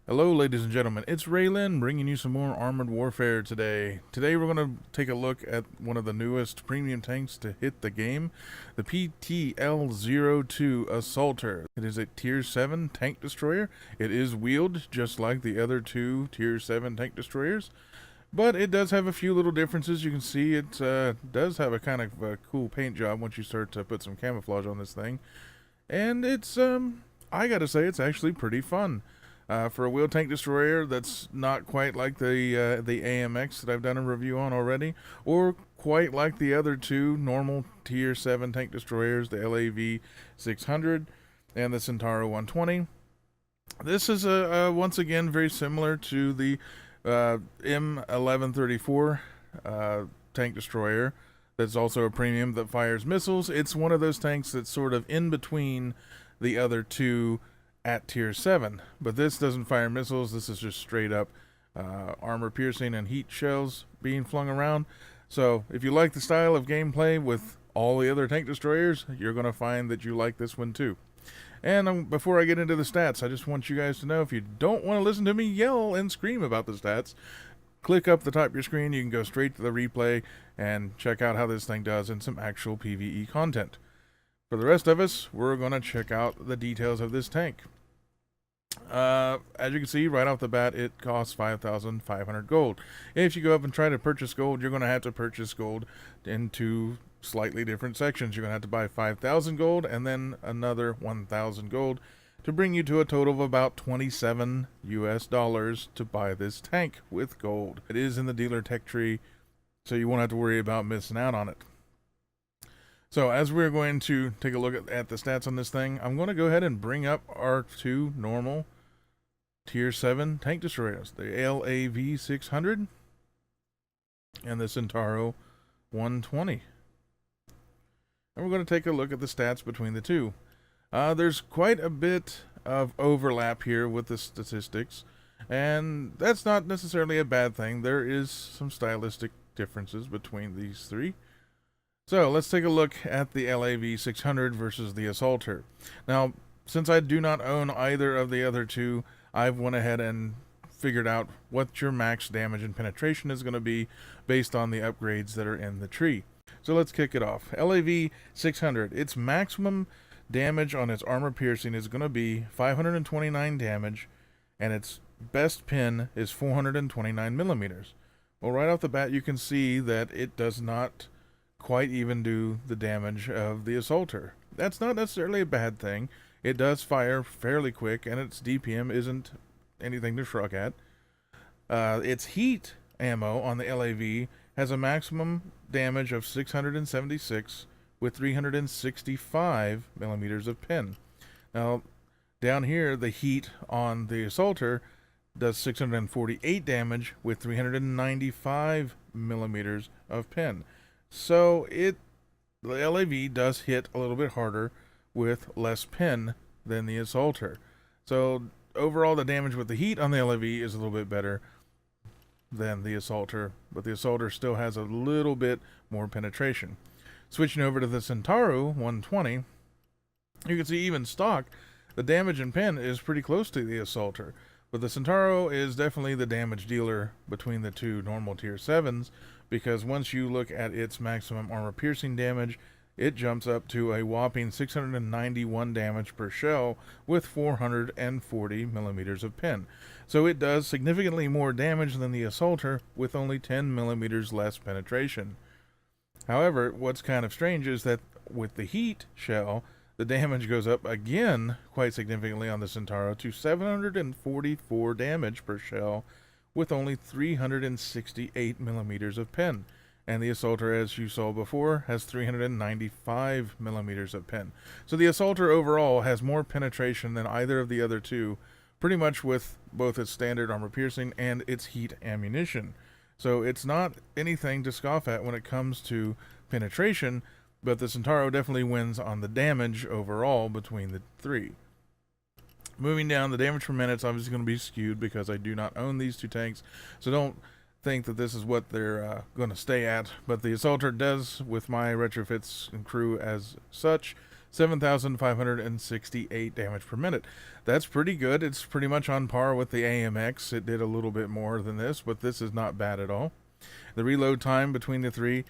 Hello, ladies and gentlemen. It's Rei-Lin bringing you some more Armored Warfare today. Today we're going to take a look at one of the newest premium tanks to hit the game, the PTL02 Assaulter. It is a Tier 7 tank destroyer. It is wheeled just like the other two Tier 7 tank destroyers, but it does have a few little differences. You can see it does have a kind of cool paint job once you start to put some camouflage on this thing. And it's, I gotta say, it's actually pretty fun. For a wheel tank destroyer that's not quite like the AMX that I've done a review on already, or quite like the other two normal Tier 7 tank destroyers, the LAV-600 and the Centauro 120. This is once again very similar to the M1134 tank destroyer. That's also a premium that fires missiles. It's one of those tanks that's sort of in between the other two at Tier 7, but this doesn't fire missiles. This is just straight up armor piercing and heat shells being flung around. So if you like the style of gameplay with all the other tank destroyers, you're going to find that you like this one too. And before I get into the stats, I just want you guys to know, if you don't want to listen to me yell and scream about the stats, click up the top of your screen. You can go straight to the replay and check out how this thing does in some actual PvE content. For the rest of us, we're going to check out the details of this tank. As you can see, right off the bat, it costs 5,500 gold. If you go up and try to purchase gold, you're going to have to purchase gold in two slightly different sections. You're going to have to buy 5,000 gold and then another 1,000 gold to bring you to a total of about 27 US dollars to buy this tank with gold. It is in the dealer tech tree, so you won't have to worry about missing out on it. So as we're going to take a look at the stats on this thing, I'm going to go ahead and bring up our two normal Tier 7 tank destroyers, the LAV-600 and the Centauro 120. And we're going to take a look at the stats between the two. There's quite a bit of overlap here with the statistics, and that's not necessarily a bad thing. There is some stylistic differences between these three. So let's take a look at the LAV-600 versus the Assaulter. Now, since I do not own either of the other two, I've went ahead and figured out what your max damage and penetration is going to be based on the upgrades that are in the tree. So let's kick it off. LAV-600, its maximum damage on its armor piercing is going to be 529 damage, and its best pin is 429 millimeters. Well, right off the bat, you can see that it does not quite even do the damage of the Assaulter. That's not necessarily a bad thing. It does fire fairly quick, and its DPM isn't anything to shrug at. Its heat ammo on the LAV has a maximum damage of 676 with 365 millimeters of pin. Now, down here, the heat on the Assaulter does 648 damage with 395 millimeters of pin. So the LAV does hit a little bit harder with less pin than the Assaulter. So overall, the damage with the heat on the LAV is a little bit better than the Assaulter, but the Assaulter still has a little bit more penetration. Switching over to the Centauro 120, you can see even stock, the damage and pin is pretty close to the Assaulter, but the Centauro is definitely the damage dealer between the two normal Tier 7s, because once you look at its maximum armor piercing damage, it jumps up to a whopping 691 damage per shell with 440 millimeters of pin. So it does significantly more damage than the Assaulter with only 10 millimeters less penetration. However, what's kind of strange is that with the heat shell, the damage goes up again quite significantly on the Centauro to 744 damage per shell with only 368 millimeters of pin. And the Assaulter, as you saw before, has 395 millimeters of pin. So the Assaulter overall has more penetration than either of the other two, pretty much with both its standard armor piercing and its heat ammunition. So it's not anything to scoff at when it comes to penetration, but the Centauro definitely wins on the damage overall between the three. Moving down, the damage per minute is obviously going to be skewed because I do not own these two tanks, so don't think that this is what they're going to stay at, but the Assaulter does, with my retrofits and crew as such, 7,568 damage per minute. That's pretty good. It's pretty much on par with the AMX. It did a little bit more than this, but this is not bad at all. The reload time between the three,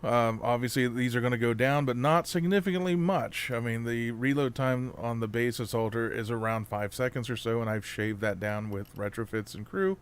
obviously these are going to go down, but not significantly much. I mean, the reload time on the base assaulter is around 5 seconds or so, and I've shaved that down with retrofits and crew.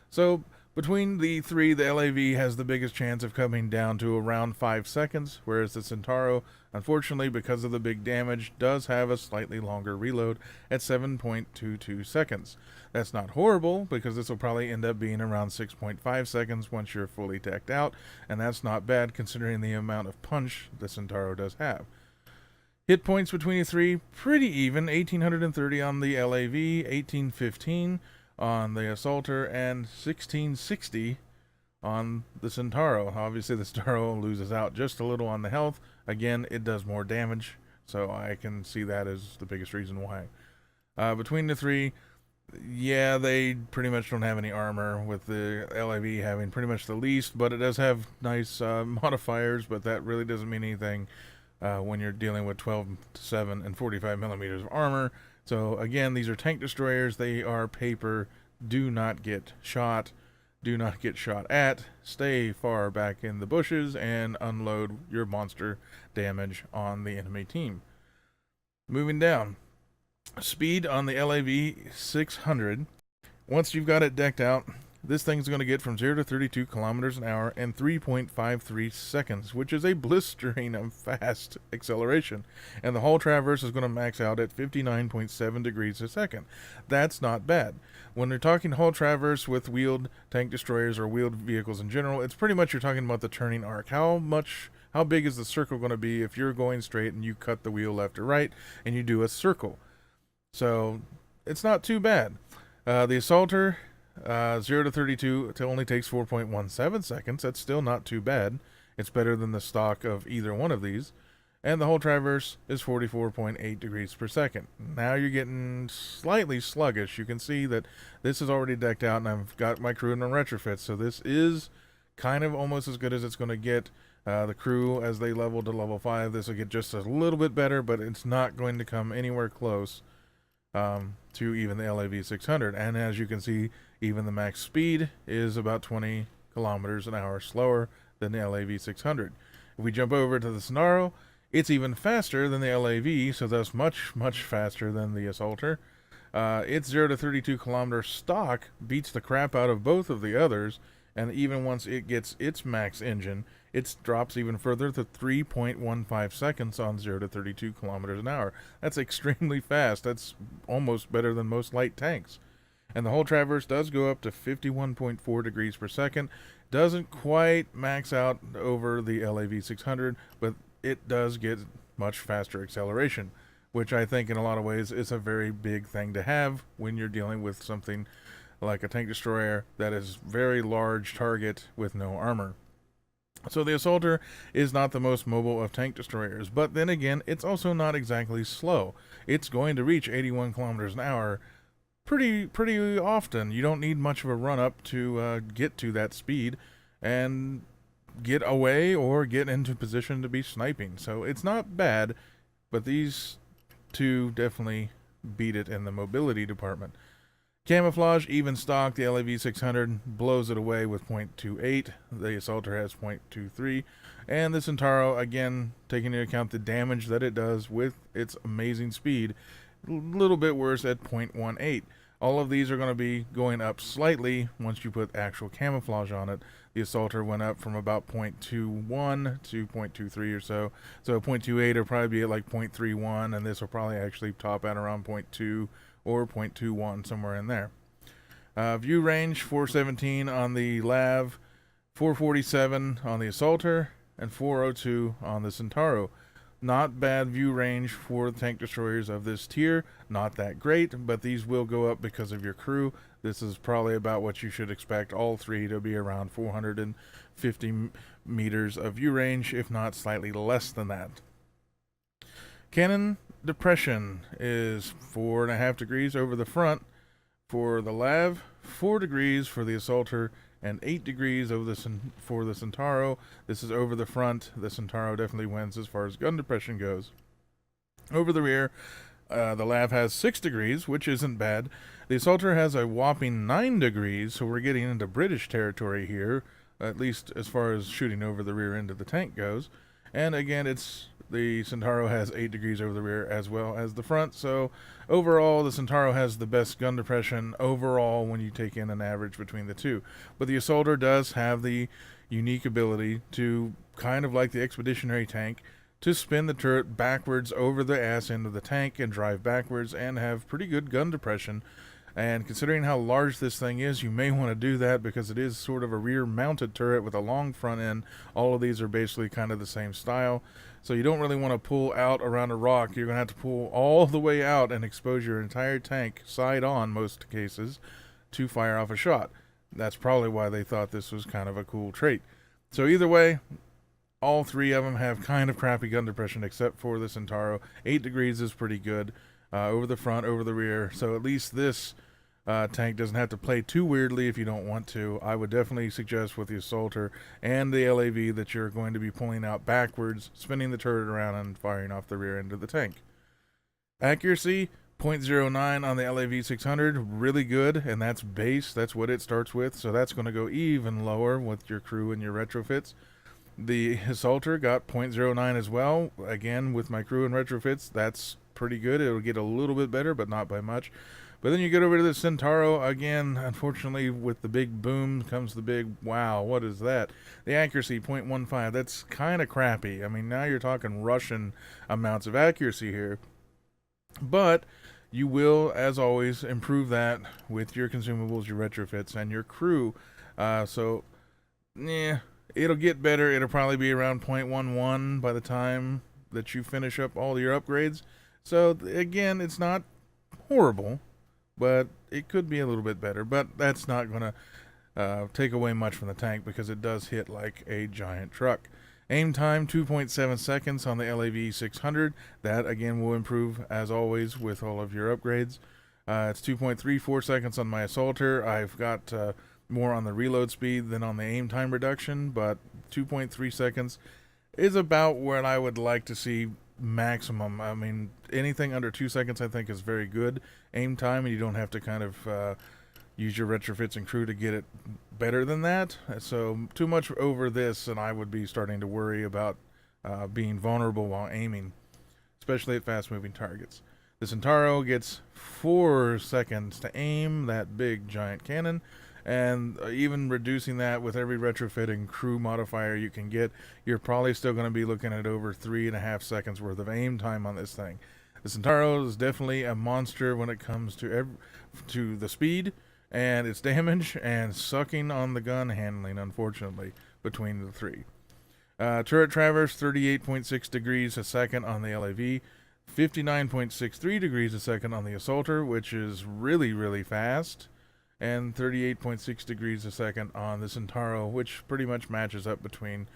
So between the three, the LAV has the biggest chance of coming down to around 5 seconds, whereas the Centauro, unfortunately, because of the big damage, does have a slightly longer reload at 7.22 seconds. That's not horrible, because this will probably end up being around 6.5 seconds once you're fully decked out, and that's not bad considering the amount of punch the Centauro does have. Hit points between the three, pretty even, 1,830 on the LAV, 1,815 on the assaulter, and 1660 on the Centauro. Obviously the Centauro loses out just a little on the health. Again, it does more damage, so I can see that as the biggest reason why. Between the three, yeah, they pretty much don't have any armor, with the LAV having pretty much the least, but it does have nice modifiers, but that really doesn't mean anything when you're dealing with 12-7 and 45 millimeters of armor. So again, these are tank destroyers. They are paper. Do not get shot. Do not get shot at. Stay far back in the bushes and unload your monster damage on the enemy team. Moving down. Speed on the LAV-600. Once you've got it decked out, this thing's going to get from 0 to 32 kilometers an hour in 3.53 seconds, which is a blistering fast acceleration. And the whole traverse is going to max out at 59.7 degrees a second. That's not bad. When you're talking whole traverse with wheeled tank destroyers or wheeled vehicles in general, it's pretty much you're talking about the turning arc. How big is the circle going to be if you're going straight and you cut the wheel left or right and you do a circle? So it's not too bad. The assaulter, 0 to 32, it only takes 4.17 seconds. That's still not too bad. It's better than the stock of either one of these. And the whole traverse is 44.8 degrees per second. Now you're getting slightly sluggish. You can see that this is already decked out, and I've got my crew in a retrofit. So this is kind of almost as good as it's going to get. The crew, as they level to level 5, this will get just a little bit better, but it's not going to come anywhere close to even the LAV-600. And as you can see, even the max speed is about 20 kilometers an hour slower than the LAV-600. If we jump over to the Centauro, it's even faster than the LAV, so that's much, much faster than the assaulter. Its 0 to 32 kilometer stock beats the crap out of both of the others, and even once it gets its max engine, it drops even further to 3.15 seconds on 0 to 32 kilometers an hour. That's extremely fast. That's almost better than most light tanks. And the whole traverse does go up to 51.4 degrees per second. Doesn't quite max out over the LAV-600, but it does get much faster acceleration, which I think in a lot of ways is a very big thing to have when you're dealing with something like a tank destroyer that is very large target with no armor. So the assaulter is not the most mobile of tank destroyers, but then again, it's also not exactly slow. It's going to reach 81 kilometers an hour pretty often. You don't need much of a run up to get to that speed and get away or get into position to be sniping. So it's not bad, but these two definitely beat it in the mobility department. Camouflage, even stock, the LAV-600 blows it away with 0.28. The assaulter has 0.23. And the Centauro, again, taking into account the damage that it does with its amazing speed, a little bit worse at 0.18. All of these are going to be going up slightly once you put actual camouflage on it. The assaulter went up from about 0.21 to 0.23 or so. So 0.28 will probably be at like 0.31, and this will probably actually top at around 0.2 or 0.21, somewhere in there. View range, 417 on the LAV, 447 on the assaulter, and 402 on the Centauro. Not bad view range for the tank destroyers of this tier. Not that great, but these will go up because of your crew. This is probably about what you should expect all three to be, around 450 meters of view range, if not slightly less than that. Cannon depression is 4.5 degrees over the front for the LAV, 4 degrees for the assaulter, and 8 degrees for the Centauro. This is over the front. The Centauro definitely wins as far as gun depression goes. Over the rear, the LAV has 6 degrees, which isn't bad. The Assaulter has a whopping 9 degrees, so we're getting into British territory here, at least as far as shooting over the rear end of the tank goes. And again, the Centauro has 8 degrees over the rear as well as the front, so overall the Centauro has the best gun depression overall when you take in an average between the two. But the Assaulter does have the unique ability to, kind of like the Expeditionary tank, to spin the turret backwards over the ass end of the tank and drive backwards and have pretty good gun depression. And considering how large this thing is, you may want to do that because it is sort of a rear-mounted turret with a long front end. All of these are basically kind of the same style. So you don't really want to pull out around a rock. You're going to have to pull all the way out and expose your entire tank, side on most cases, to fire off a shot. That's probably why they thought this was kind of a cool trait. So either way, all three of them have kind of crappy gun depression except for the Centauro. 8 degrees is pretty good. Over the front, over the rear. So at least this tank doesn't have to play too weirdly if you don't want to. I would definitely suggest with the Assaulter and the LAV that you're going to be pulling out backwards, spinning the turret around, and firing off the rear end of the tank. Accuracy, 0.09 on the LAV-600, really good, and that's base. That's what it starts with, so that's going to go even lower with your crew and your retrofits. The Assaulter got 0.09 as well. Again, with my crew and retrofits, that's pretty good. It'll get a little bit better, but not by much. But then you get over to the Centauro. Again, unfortunately, with the big boom comes the big wow. What is that? The accuracy, 0.15. That's kind of crappy. I mean, now you're talking Russian amounts of accuracy here. But you will, as always, improve that with your consumables, your retrofits, and your crew. So, it'll get better. It'll probably be around 0.11 by the time that you finish up all your upgrades. So, again, it's not horrible, but it could be a little bit better. But that's not going to take away much from the tank because it does hit like a giant truck. Aim time, 2.7 seconds on the LAV-600. That, again, will improve, as always, with all of your upgrades. It's 2.34 seconds on my Assaulter. I've got more on the reload speed than on the aim time reduction, but 2.3 seconds is about what I would like to see maximum. I mean, anything under 2 seconds I think is very good aim time, and you don't have to kind of use your retrofits and crew to get it better than that. So too much over this and I would be starting to worry about being vulnerable while aiming, especially at fast moving targets. The Centauro gets 4 seconds to aim that big giant cannon, and even reducing that with every retrofit and crew modifier you can get, you're probably still going to be looking at over 3.5 seconds worth of aim time on this thing. The Centauro is definitely a monster when it comes to the speed and its damage and sucking on the gun handling, unfortunately, between the three. Turret traverse, 38.6 degrees a second on the LAV, 59.63 degrees a second on the Assaulter, which is really, really fast, and 38.6 degrees a second on the Centauro, which pretty much matches up between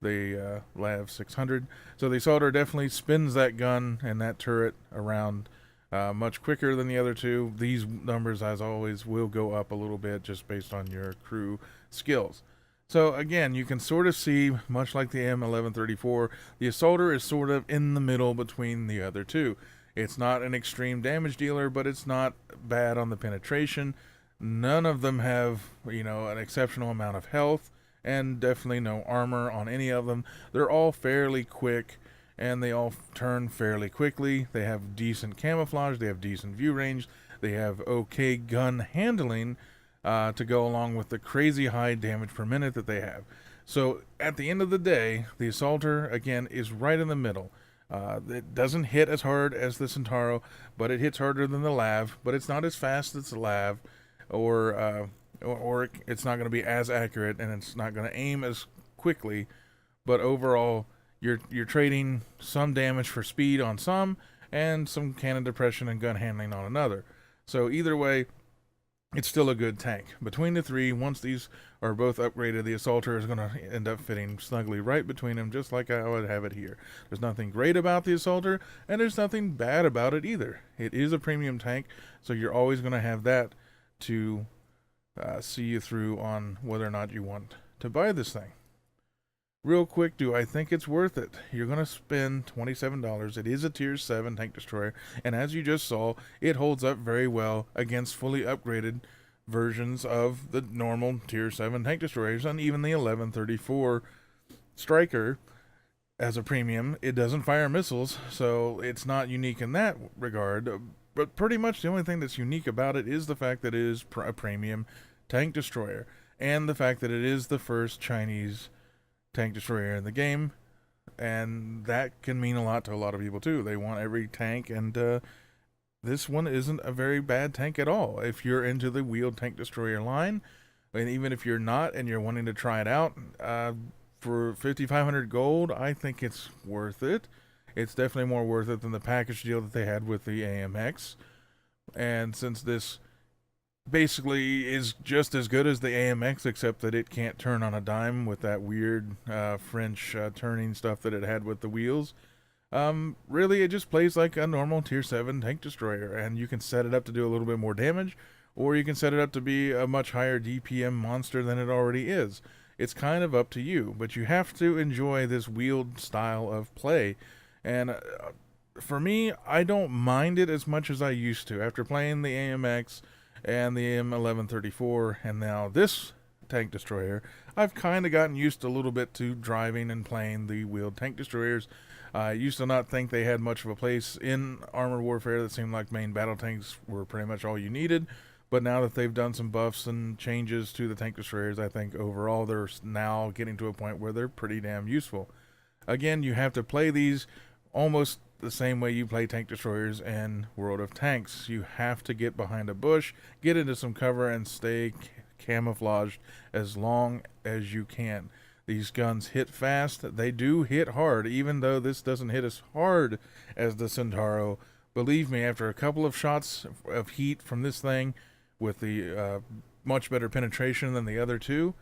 the LAV-600. So the Assaulter definitely spins that gun and that turret around much quicker than the other two. These numbers, as always, will go up a little bit just based on your crew skills. So again, you can sort of see, much like the M1134, the Assaulter is sort of in the middle between the other two. It's not an extreme damage dealer, but it's not bad on the penetration. None of them have, an exceptional amount of health, and definitely no armor on any of them. They're all fairly quick, and they all turn fairly quickly. They have decent camouflage, they have decent view range, they have okay gun handling to go along with the crazy high damage per minute that they have. So at the end of the day, the Assaulter, again, is right in the middle. It doesn't hit as hard as the Centauro, but it hits harder than the LAV, but it's not as fast as the LAV, or it's not going to be as accurate, and it's not going to aim as quickly. But overall, you're trading some damage for speed on some, and some cannon depression and gun handling on another. So either way, it's still a good tank. Between the three, once these are both upgraded, the Assaulter is going to end up fitting snugly right between them, just like I would have it here. There's nothing great about the Assaulter, and there's nothing bad about it either. It is a premium tank, so you're always going to have that to see you through on whether or not you want to buy this thing. Real quick, do I think it's worth it? You're going to spend $27. It is a Tier 7 tank destroyer, and as you just saw, it holds up very well against fully upgraded versions of the normal Tier 7 tank destroyers, and even the 1134 Striker as a premium. It doesn't fire missiles, so it's not unique in that regard, but pretty much the only thing that's unique about it is the fact that it is a premium tank destroyer, and the fact that it is the first Chinese tank destroyer in the game, and that can mean a lot to a lot of people too. They want every tank, and this one isn't a very bad tank at all. If you're into the wheeled tank destroyer line, and even if you're not and you're wanting to try it out, for 5,500 gold, I think it's worth it. It's definitely more worth it than the package deal that they had with the AMX. And since this basically is just as good as the AMX, except that it can't turn on a dime with that weird French turning stuff that it had with the wheels. Really, it just plays like a normal Tier 7 tank destroyer, and you can set it up to do a little bit more damage, or you can set it up to be a much higher DPM monster than it already is. It's kind of up to you, but you have to enjoy this wheeled style of play. And for me, I don't mind it as much as I used to. After playing the AMX and the M1134 and now this tank destroyer, I've kind of gotten used a little bit to driving and playing the wheeled tank destroyers. I used to not think they had much of a place in armored warfare. That seemed like main battle tanks were pretty much all you needed. But now that they've done some buffs and changes to the tank destroyers, I think overall they're now getting to a point where they're pretty damn useful. Again, you have to play these almost the same way you play tank destroyers in World of Tanks. You have to get behind a bush, get into some cover, and stay camouflaged as long as you can. These guns hit fast. They do hit hard, even though this doesn't hit as hard as the Centauro. Believe me, after a couple of shots of heat from this thing, with the much better penetration than the other two,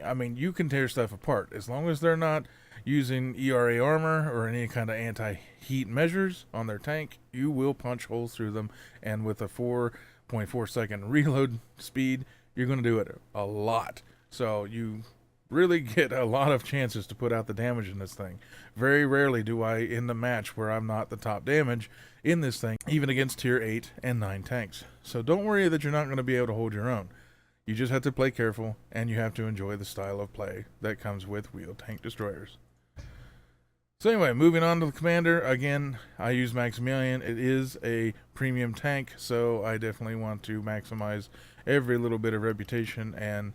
I mean, you can tear stuff apart. As long as they're not using ERA armor or any kind of anti-heat measures on their tank, you will punch holes through them. And with a 4.4 second reload speed, you're going to do it a lot. So you really get a lot of chances to put out the damage in this thing. Very rarely do I end the match where I'm not the top damage in this thing, even against Tier 8 and 9 tanks. So don't worry that you're not going to be able to hold your own. You just have to play careful, and you have to enjoy the style of play that comes with wheeled tank destroyers. So anyway, moving on to the commander. Again, I use Maximilian. It is a premium tank, so I definitely want to maximize every little bit of reputation and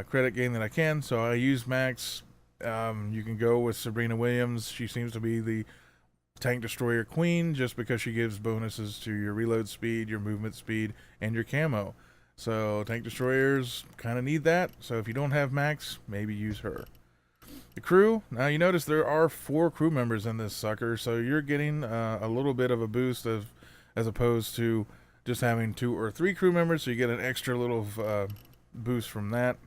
credit gain that I can. So I use Max. You can go with Sabrina Williams. She seems to be the tank destroyer queen just because she gives bonuses to your reload speed, your movement speed, and your camo. So tank destroyers kind of need that. So if you don't have Max, maybe use her. The crew. Now you notice there are 4 crew members in this sucker, so you're getting a little bit of a boost as opposed to just having 2 or 3 crew members. So you get an extra little boost from that.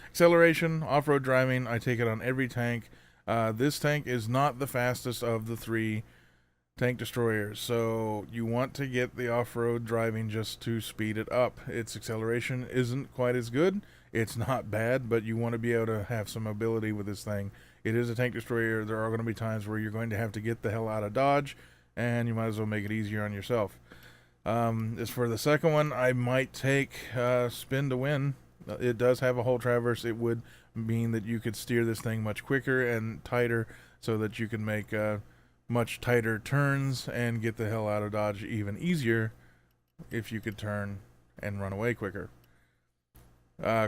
Acceleration, off-road driving, I take it on every tank. This tank is not the fastest of the 3 tank destroyers, so you want to get the off-road driving just to speed it up. Its acceleration isn't quite as good. It's not bad, but you want to be able to have some mobility with this thing. It is a tank destroyer. There are going to be times where you're going to have to get the hell out of dodge, and you might as well make it easier on yourself. As for the second one, I might take spin to win. It does have a hull traverse. It would mean that you could steer this thing much quicker and tighter so that you can make much tighter turns and get the hell out of dodge even easier if you could turn and run away quicker.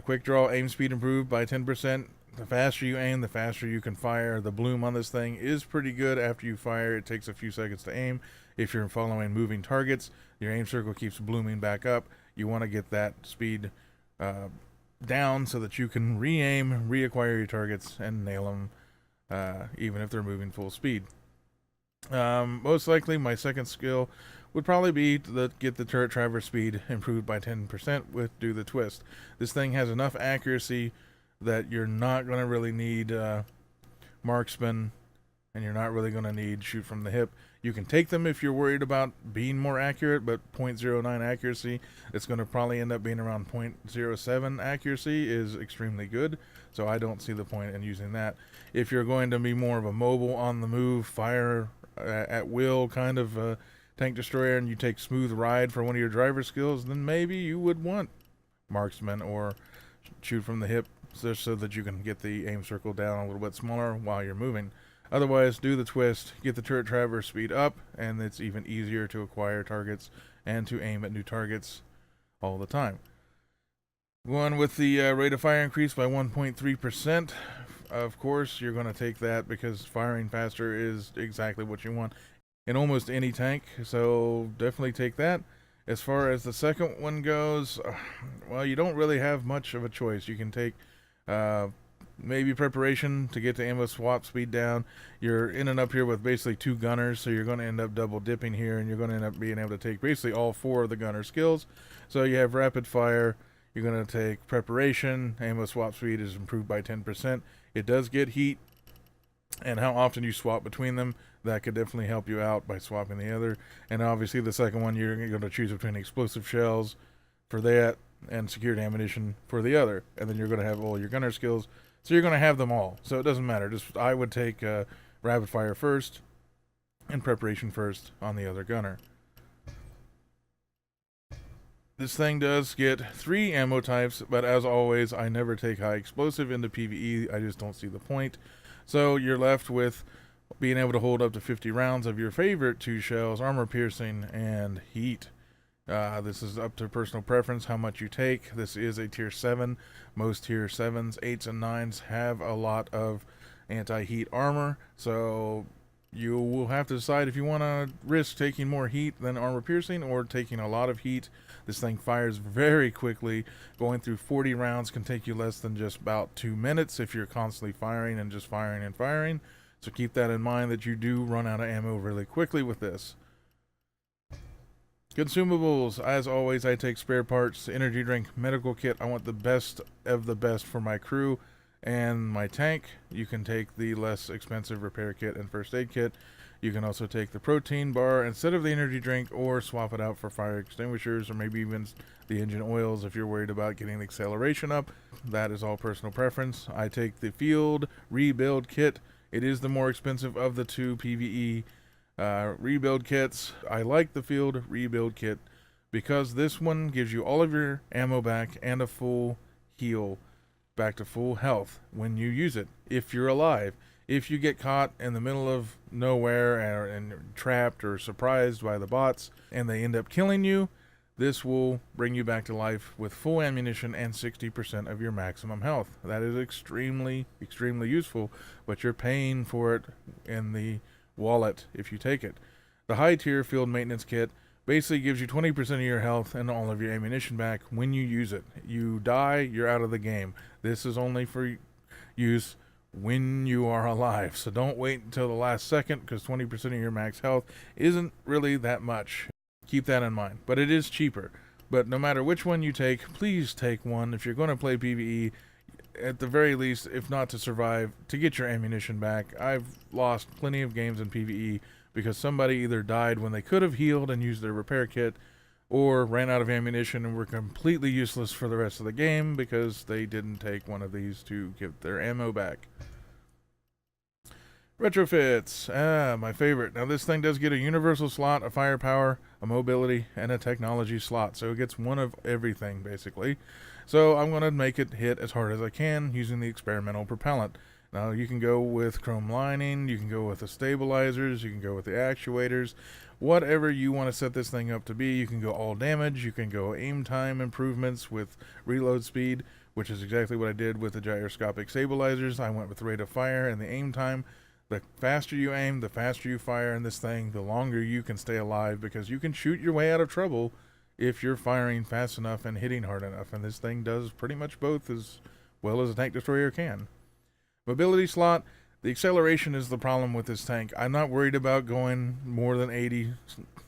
Quick draw, aim speed improved by 10%. The faster you aim, the faster you can fire. The bloom on this thing is pretty good after you fire. It takes a few seconds to aim. If you're following moving targets, your aim circle keeps blooming back up. You want to get that speed down so that you can re-aim, reacquire your targets, and nail them even if they're moving full speed. Most likely my second skill would probably be to get the turret traverse speed improved by 10% with do the twist. This thing has enough accuracy that you're not going to really need marksman and you're not really going to need shoot from the hip. You can take them if you're worried about being more accurate, but .09 accuracy, it's going to probably end up being around .07 accuracy is extremely good, so I don't see the point in using that. If you're going to be more of a mobile, on the move, fire at will kind of tank destroyer, and you take smooth ride for one of your driver skills, then maybe you would want marksman or shoot from the hip, just so that you can get the aim circle down a little bit smaller while you're moving. Otherwise, do the twist, get the turret traverse speed up, and it's even easier to acquire targets and to aim at new targets all the time. Going with the rate of fire increase by 1.3%. Of course, you're going to take that because firing faster is exactly what you want in almost any tank, so definitely take that. As far as the second one goes, well, you don't really have much of a choice. You can take maybe preparation to get the ammo swap speed down. You're in and up here with basically 2 gunners, so you're going to end up double dipping here, and you're going to end up being able to take basically all 4 of the gunner skills. So you have rapid fire, you're going to take preparation, ammo swap speed is improved by 10%. It does get heat, and how often you swap between them, that could definitely help you out by swapping the other. And obviously the second one, you're going to choose between explosive shells for that and secured ammunition for the other, and then you're going to have all your gunner skills, so you're going to have them all, so it doesn't matter. Just I would take rapid fire first and preparation first on the other gunner. This thing does get 3 ammo types, but as always, I never take high explosive into PvE. I just don't see the point. So you're left with being able to hold up to 50 rounds of your favorite 2 shells, armor piercing, and heat. This is up to personal preference how much you take. This is a tier 7. Most tier 7s, 8s, and 9s have a lot of anti-heat armor, so you will have to decide if you want to risk taking more heat than armor piercing or taking a lot of heat. This thing fires very quickly. Going through 40 rounds can take you less than just about 2 minutes if you're constantly firing and just firing and firing. So keep that in mind, that you do run out of ammo really quickly with this. Consumables, as always, I take spare parts, energy drink, medical kit. I want the best of the best for my crew and my tank. You can take the less expensive repair kit and first aid kit. You can also take the protein bar instead of the energy drink, or swap it out for fire extinguishers, or maybe even the engine oils if you're worried about getting the acceleration up. That is all personal preference. I take the field rebuild kit. It is the more expensive of the 2 PvE rebuild kits. I like the field rebuild kit because this one gives you all of your ammo back and a full heal, back to full health when you use it, if you're alive. If you get caught in the middle of nowhere and trapped or surprised by the bots and they end up killing you, this will bring you back to life with full ammunition and 60% of your maximum health. That is extremely, extremely useful, but you're paying for it in the wallet if you take it. The high tier field maintenance kit basically gives you 20% of your health and all of your ammunition back when you use it. You die, you're out of the game. This is only for use when you are alive, so don't wait until the last second, because 20% of your max health isn't really that much. Keep that in mind, but it is cheaper. But no matter which one you take, please take one if you're going to play PvE, at the very least, if not to survive, to get your ammunition back. I've lost plenty of games in PvE because somebody either died when they could have healed and used their repair kit, or ran out of ammunition and were completely useless for the rest of the game because they didn't take one of these to get their ammo back. Retrofits, my favorite. Now this thing does get a universal slot, a firepower, a mobility, and a technology slot, so it gets one of everything basically. So I'm going to make it hit as hard as I can using the experimental propellant. Now you can go with chrome lining, you can go with the stabilizers, you can go with the actuators, whatever you want to set this thing up to be. You can go all damage, you can go aim time improvements with reload speed, which is exactly what I did with the gyroscopic stabilizers. I went with the rate of fire and the aim time. The faster you aim, the faster you fire in this thing, the longer you can stay alive, because you can shoot your way out of trouble if you're firing fast enough and hitting hard enough, and this thing does pretty much both as well as a tank destroyer can. Mobility slot, the acceleration is the problem with this tank. I'm not worried about going more than 80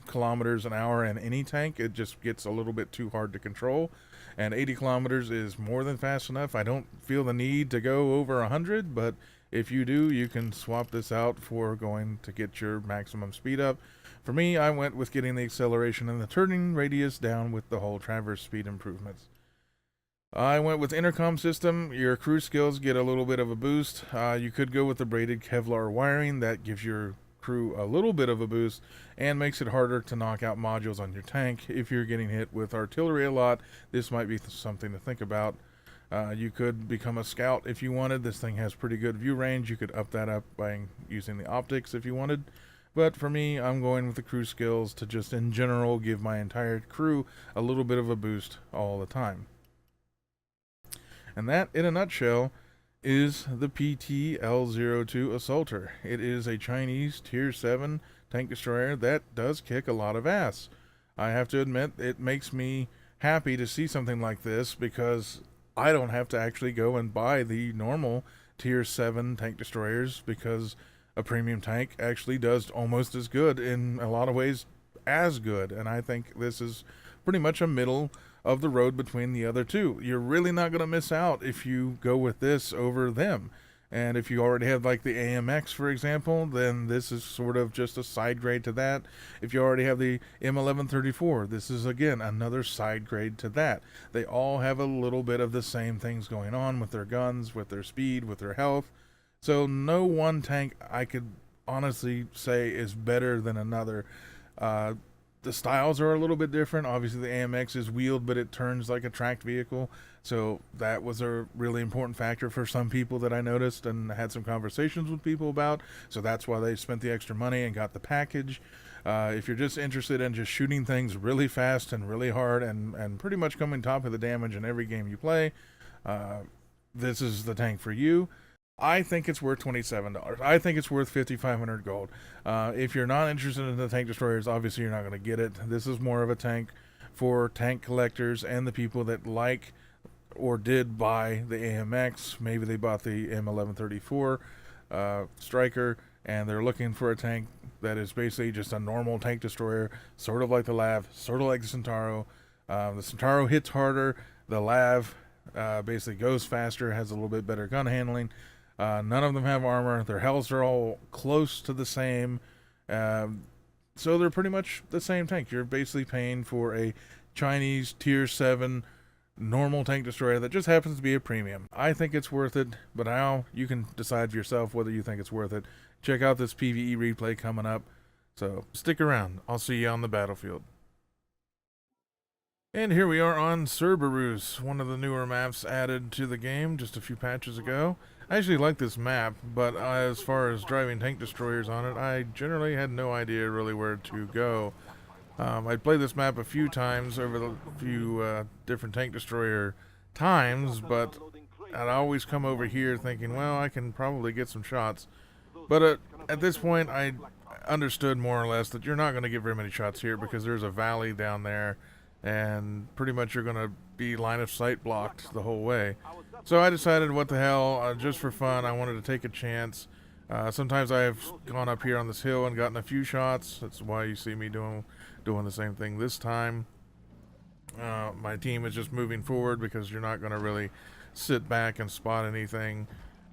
kilometers an hour in any tank. It just gets a little bit too hard to control, and 80 kilometers is more than fast enough. I don't feel the need to go over 100, but If you do, you can swap this out for going to get your maximum speed up. For me, I went with getting the acceleration and the turning radius down with the whole traverse speed improvements. I went with intercom system. Your crew skills get a little bit of a boost. You could go with the braided Kevlar wiring. That gives your crew a little bit of a boost and makes it harder to knock out modules on your tank. If you're getting hit with artillery a lot, this might be something to think about. You could become a scout if you wanted. This thing has pretty good view range. You could up that up by using the optics if you wanted. But for me, I'm going with the crew skills to just in general give my entire crew a little bit of a boost all the time. And that, in a nutshell, is the PTL02 Assaulter. It is a Chinese Tier 7 tank destroyer that does kick a lot of ass. I have to admit, it makes me happy to see something like this because I don't have to actually go and buy the normal Tier 7 tank destroyers because a premium tank actually does almost as good, in a lot of ways as good. And I think this is pretty much a middle of the road between the other two. You're really not going to miss out if you go with this over them. And if you already have like the AMX, for example, then this is sort of just a side grade to that. If you already have the M1134, this is again another side grade to that. They all have a little bit of the same things going on with their guns, with their speed, with their health. So no one tank I could honestly say is better than another. The styles are a little bit different. Obviously, the AMX is wheeled, but it turns like a tracked vehicle. So that was a really important factor for some people that I noticed and had some conversations with people about. So that's why they spent the extra money and got the package. If you're just interested in just shooting things really fast and really hard and pretty much coming top of the damage in every game you play, this is the tank for you. I think it's worth $27. I think it's worth 5,500 gold. If you're not interested in the tank destroyers, obviously you're not going to get it. This is more of a tank for tank collectors and the people that like or did buy the AMX. Maybe they bought the M1134 Striker, and they're looking for a tank that is basically just a normal tank destroyer, sort of like the LAV, sort of like the Centauro. The Centauro hits harder. The LAV basically goes faster, has a little bit better gun handling. None of them have armor. Their healths are all close to the same. So they're pretty much the same tank. You're basically paying for a Chinese Tier 7 normal tank destroyer that just happens to be a premium. I think it's worth it, but now you can decide for yourself whether you think it's worth it. Check out this PvE replay coming up. So stick around. I'll see you on the battlefield. And here we are on Cerberus, one of the newer maps added to the game just a few patches ago. I actually like this map, but as far as driving tank destroyers on it, I generally had no idea really where to go. I'd played this map a few times over the few different tank destroyer times, but I'd always come over here thinking, well, I can probably get some shots. But at this point, I understood more or less that you're not going to get very many shots here because there's a valley down there, and pretty much you're going to be line of sight blocked the whole way. So I decided, what the hell, just for fun, I wanted to take a chance. Sometimes I've gone up here on this hill and gotten a few shots. That's why you see me doing the same thing this time. My team is just moving forward because you're not going to really sit back and spot anything.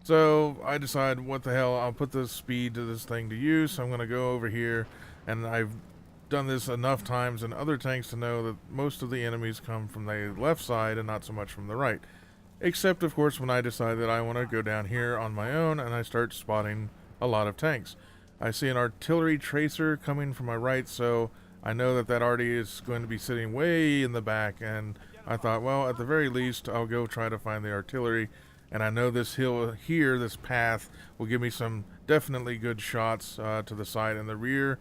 So I decided, what the hell, I'll put the speed to this thing to use. I'm going to go over here, and I've done this enough times in other tanks to know that most of the enemies come from the left side and not so much from the right. Except, of course, when I decide that I want to go down here on my own and I start spotting a lot of tanks. I see an artillery tracer coming from my right, so I know that that already is going to be sitting way in the back, and I thought, well, at the very least, I'll go try to find the artillery. And I know this hill here, this path, will give me some definitely good shots to the side and the rear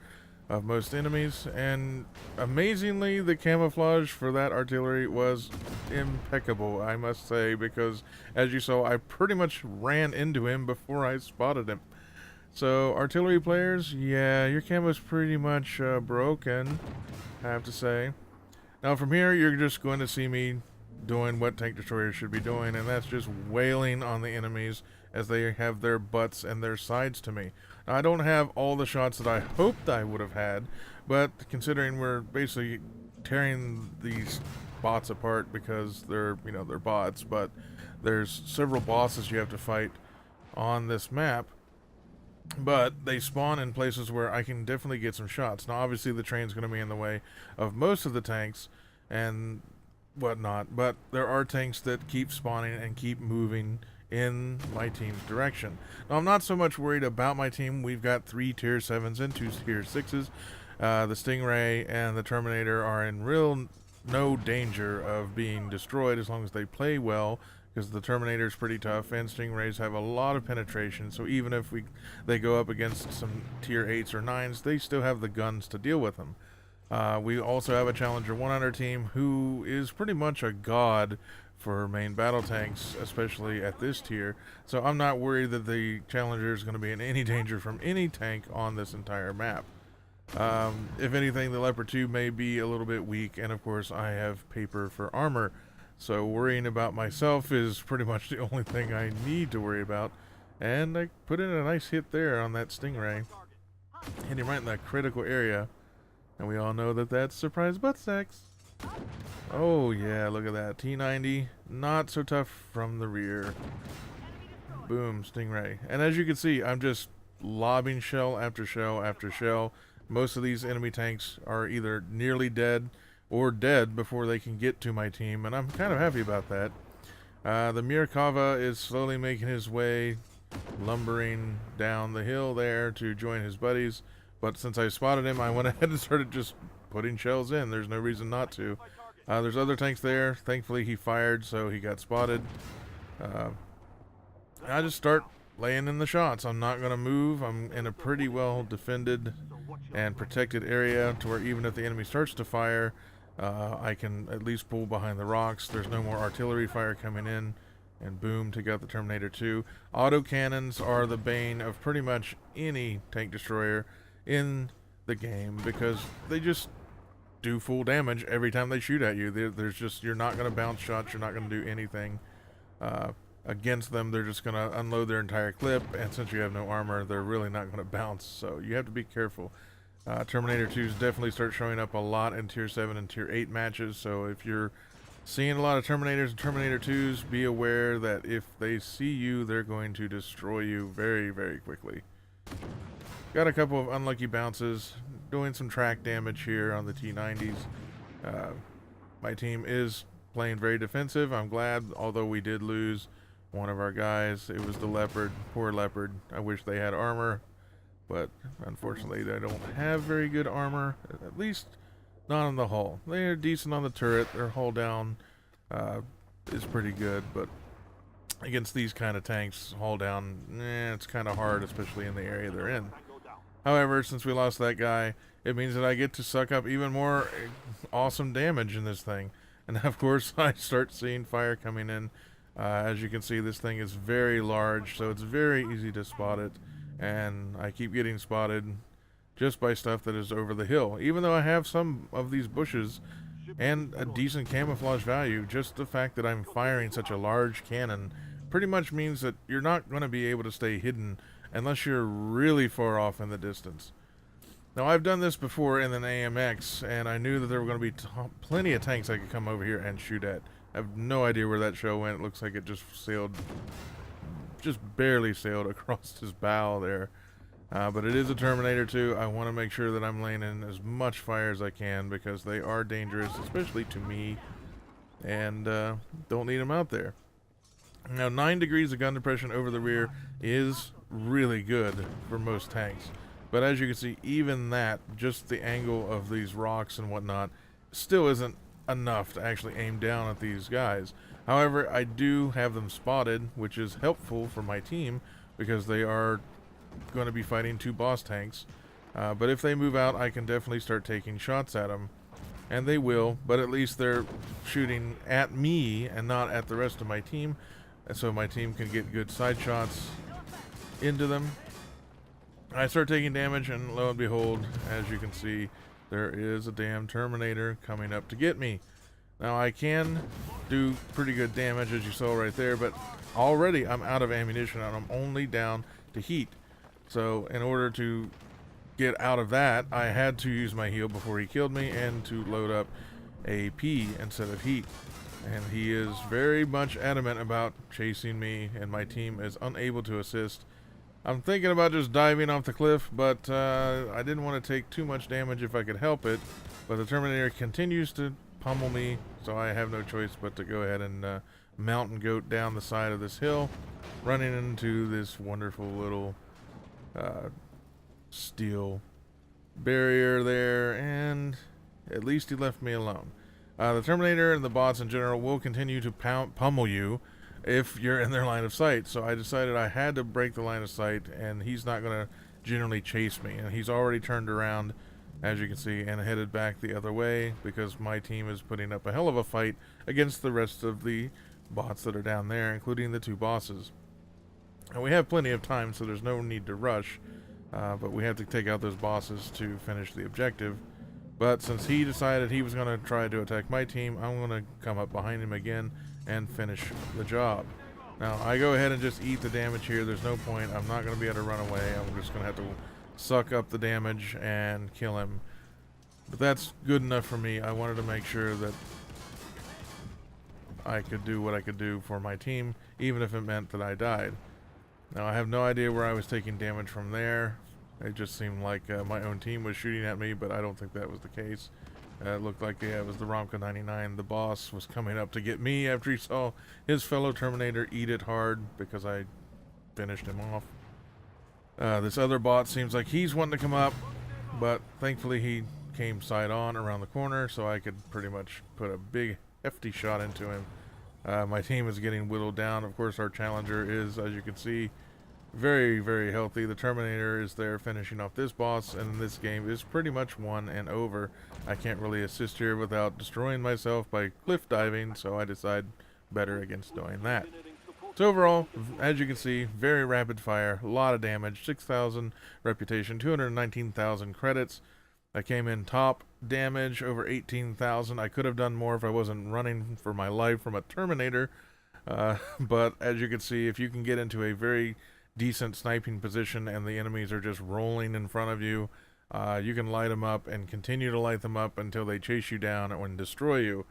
of most enemies. And amazingly, the camouflage for that artillery was impeccable, I must say, because as you saw, I pretty much ran into him before I spotted him. So artillery players, yeah, your camo's pretty much broken, I have to say. Now from here, you're just going to see me doing what tank destroyers should be doing, and that's just wailing on the enemies as they have their butts and their sides to me. Now, I don't have all the shots that I hoped I would have had, but considering we're basically tearing these bots apart because they're, they're bots, but there's several bosses you have to fight on this map, but they spawn in places where I can definitely get some shots. Now, obviously, the train's going to be in the way of most of the tanks and whatnot, but there are tanks that keep spawning and keep moving in my team's direction. Now, I'm not so much worried about my team. We've got 3 tier 7s and 2 tier 6s. The Stingray and the Terminator are in no danger of being destroyed as long as they play well, because the Terminator is pretty tough and Stingrays have a lot of penetration, so even if they go up against some tier 8s or 9s, they still have the guns to deal with them. We also have a Challenger 1 on our team who is pretty much a god for main battle tanks, especially at this tier, so I'm not worried that the Challenger is going to be in any danger from any tank on this entire map. If anything, the Leopard 2 may be a little bit weak, and of course I have paper for armor, so worrying about myself is pretty much the only thing I need to worry about. And I put in a nice hit there on that Stingray, hit him right in that critical area, and we all know that that's surprise butt stacks. Oh yeah, look at that. T90, not so tough from the rear. Boom, Stingray. And as you can see, I'm just lobbing shell after shell after shell. Most of these enemy tanks are either nearly dead or dead before they can get to my team, and I'm kind of happy about that. The Mirakava is slowly making his way, lumbering down the hill there to join his buddies, but since I spotted him, I went ahead and started just putting shells in. There's no reason not to. There's other tanks there. Thankfully he fired, so he got spotted. I just start laying in the shots. I'm not going to move. I'm in a pretty well defended and protected area to where even if the enemy starts to fire, I can at least pull behind the rocks. There's no more artillery fire coming in, and boom, take out the Terminator 2. Auto cannons are the bane of pretty much any tank destroyer in the game, because they just do full damage every time they shoot at you. You're not going to bounce shots. You're not going to do anything against them. They're just going to unload their entire clip, and since you have no armor, they're really not going to bounce, so you have to be careful. Terminator 2s definitely start showing up a lot in tier 7 and tier 8 matches, so if you're seeing a lot of Terminators and Terminator 2s, be aware that if they see you, they're going to destroy you very, very quickly. Got a couple of unlucky bounces, doing some track damage here on the T90s. My team is playing very defensive. I'm glad, although we did lose one of our guys. It was the Leopard. Poor Leopard. I wish they had armor, but unfortunately they don't have very good armor, at least not on the hull. They are decent on the turret. Their hull down is pretty good, but against these kind of tanks, hull down, it's kind of hard, especially in the area they're in. However, since we lost that guy, it means that I get to suck up even more awesome damage in this thing. And of course, I start seeing fire coming in. As you can see, this thing is very large, so it's very easy to spot it. And I keep getting spotted just by stuff that is over the hill. Even though I have some of these bushes and a decent camouflage value, just the fact that I'm firing such a large cannon pretty much means that you're not going to be able to stay hidden unless you're really far off in the distance. Now, I've done this before in an AMX, and I knew that there were going to be plenty of tanks I could come over here and shoot at. I have no idea where that shell went. It looks like it just barely sailed across his bow there. But it is a Terminator 2. I want to make sure that I'm laying in as much fire as I can, because they are dangerous, especially to me, and don't need them out there. Now, 9 degrees of gun depression over the rear is really good for most tanks. But as you can see, even that, just the angle of these rocks and whatnot, still isn't enough to actually aim down at these guys. However, I do have them spotted, which is helpful for my team, because they are going to be fighting 2 boss tanks. But if they move out, I can definitely start taking shots at them. And they will, but at least they're shooting at me and not at the rest of my team. And so my team can get good side shots into them. I start taking damage, and lo and behold, as you can see, there is a damn Terminator coming up to get me. Now, I can do pretty good damage, as you saw right there, but already I'm out of ammunition, and I'm only down to heat. So in order to get out of that, I had to use my heal before he killed me, and to load up AP instead of heat. and he is very much adamant about chasing me, and my team is unable to assist. I'm thinking about just diving off the cliff, but I didn't want to take too much damage if I could help it. But the Terminator continues to pummel me, so I have no choice but to go ahead and mountain goat down the side of this hill, running into this wonderful little steel barrier there, and at least he left me alone. The Terminator and the bots in general will continue to pummel you if you're in their line of sight. So I decided I had to break the line of sight, and he's not going to generally chase me. And he's already turned around, as you can see, and headed back the other way because my team is putting up a hell of a fight against the rest of the bots that are down there, including the two bosses. And we have plenty of time, so there's no need to rush, but we have to take out those bosses to finish the objective. But since he decided he was going to try to attack my team, I'm going to come up behind him again and finish the job. Now, I go ahead and just eat the damage here. There's no point. I'm not going to be able to run away. I'm just going to have to suck up the damage and kill him. But that's good enough for me. I wanted to make sure that I could do what I could do for my team, even if it meant that I died. Now, I have no idea where I was taking damage from there. It just seemed like my own team was shooting at me, but I don't think that was the case. It looked like, yeah, it was the Romka 99. The boss was coming up to get me after he saw his fellow Terminator eat it hard because I finished him off. This other bot seems like he's wanting to come up, but thankfully he came side on around the corner, so I could pretty much put a big, hefty shot into him. My team is getting whittled down. Of course, our challenger is, as you can see, very, very healthy. The Terminator is there finishing off this boss, and this game is pretty much won and over. I can't really assist here without destroying myself by cliff diving, so I decide better against doing that. So overall, as you can see, very rapid fire, a lot of damage, 6,000 reputation, 219,000 credits. I came in top damage, over 18,000. I could have done more if I wasn't running for my life from a Terminator, but as you can see, if you can get into a very decent sniping position and the enemies are just rolling in front of you, you can light them up and continue to light them up until they chase you down and destroy you,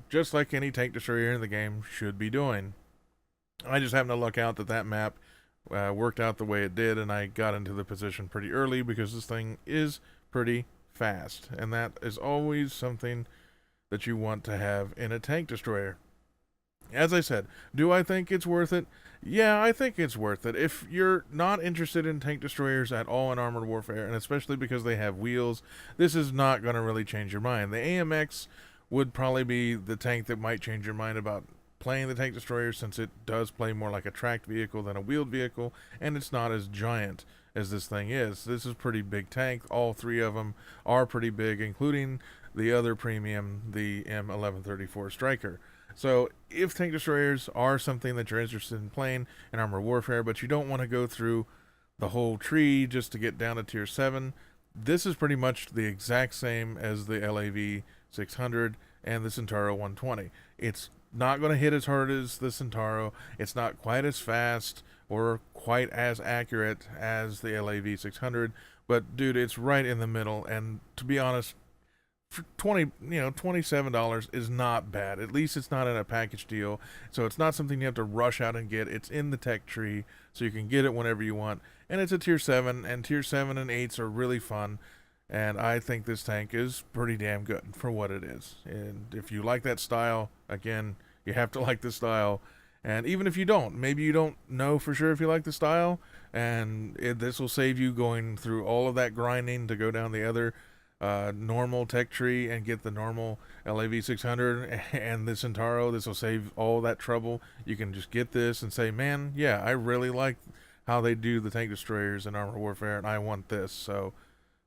just like any tank destroyer in the game should be doing. I just happened to luck out that that map worked out the way it did, and I got into the position pretty early because this thing is pretty fast, and that is always something that you want to have in a tank destroyer. As I said, do I think it's worth it? Yeah, I think it's worth it. If you're not interested in tank destroyers at all in Armored Warfare, and especially because they have wheels, this is not going to really change your mind. The AMX would probably be the tank that might change your mind about playing the tank destroyer, since it does play more like a tracked vehicle than a wheeled vehicle, and it's not as giant as this thing is. This is a pretty big tank. All three of them are pretty big, including the other premium, the M1134 Striker. So if tank destroyers are something that you're interested in playing in Armored Warfare, but you don't want to go through the whole tree just to get down to tier 7, this is pretty much the exact same as the LAV-600 and the Centauro 120. It's not going to hit as hard as the Centauro. It's not quite as fast or quite as accurate as the LAV-600, but dude, it's right in the middle. And to be honest, for $27 is not bad. At least it's not in a package deal, so it's not something you have to rush out and get. It's in the tech tree, so you can get it whenever you want. And it's a tier 7, and tier 7 and 8s are really fun. And I think this tank is pretty damn good for what it is. And if you like that style, again, you have to like the style. And even if you don't, maybe you don't know for sure if you like the style, and this will save you going through all of that grinding to go down the other normal tech tree and get the normal LAV-600 and the Centauro. This will save all that trouble. You can just get this and say, man, yeah, I really like how they do the tank destroyers in Armored Warfare, and I want this. So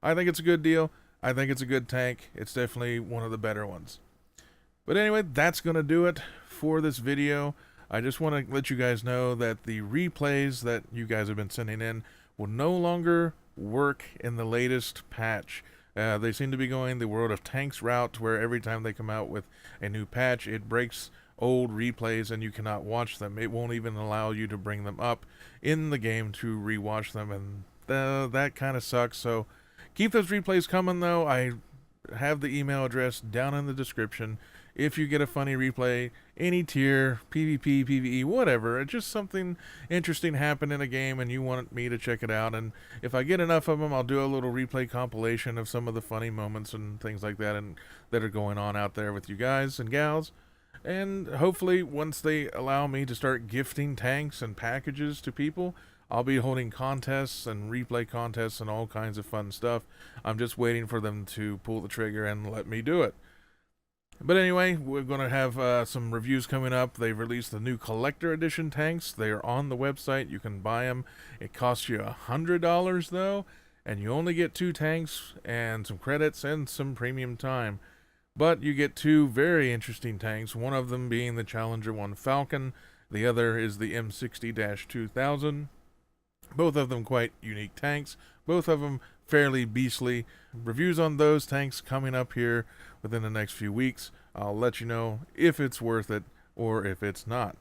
I think it's a good deal. I think it's a good tank. It's definitely one of the better ones. But anyway, that's going to do it for this video. I just want to let you guys know that the replays that you guys have been sending in will no longer work in the latest patch. They seem to be going the World of Tanks route, where every time they come out with a new patch, it breaks old replays and you cannot watch them. It won't even allow you to bring them up in the game to rewatch them, and that kind of sucks. So keep those replays coming, though. I have the email address down in the description. if you get a funny replay, any tier, PvP, PvE, whatever, just something interesting happened in a game and you want me to check it out. And if I get enough of them, I'll do a little replay compilation of some of the funny moments and things like that and that are going on out there with you guys and gals. And hopefully once they allow me to start gifting tanks and packages to people, I'll be holding contests and replay contests and all kinds of fun stuff. I'm just waiting for them to pull the trigger and let me do it. But anyway, we're going to have some reviews coming up. They've released the new collector edition tanks. They are on the website. You can buy them. It costs you $100 though, and you only get 2 tanks and some credits and some premium time. But you get 2 very interesting tanks, one of them being the Challenger 1 Falcon. The other is the M60-2000. Both of them quite unique tanks. Both of them fairly beastly. Reviews on those tanks coming up here within the next few weeks. I'll let you know if it's worth it or if it's not.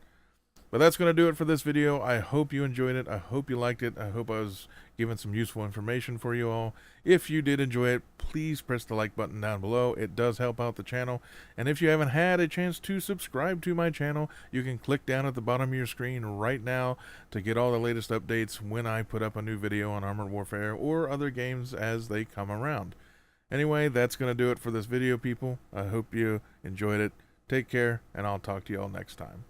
But that's going to do it for this video. I hope you enjoyed it. I hope you liked it. I hope I was giving some useful information for you all. If you did enjoy it, please press the like button down below. It does help out the channel. And if you haven't had a chance to subscribe to my channel, you can click down at the bottom of your screen right now to get all the latest updates when I put up a new video on Armored Warfare or other games as they come around. Anyway, that's going to do it for this video, people. I hope you enjoyed it. Take care, and I'll talk to you all next time.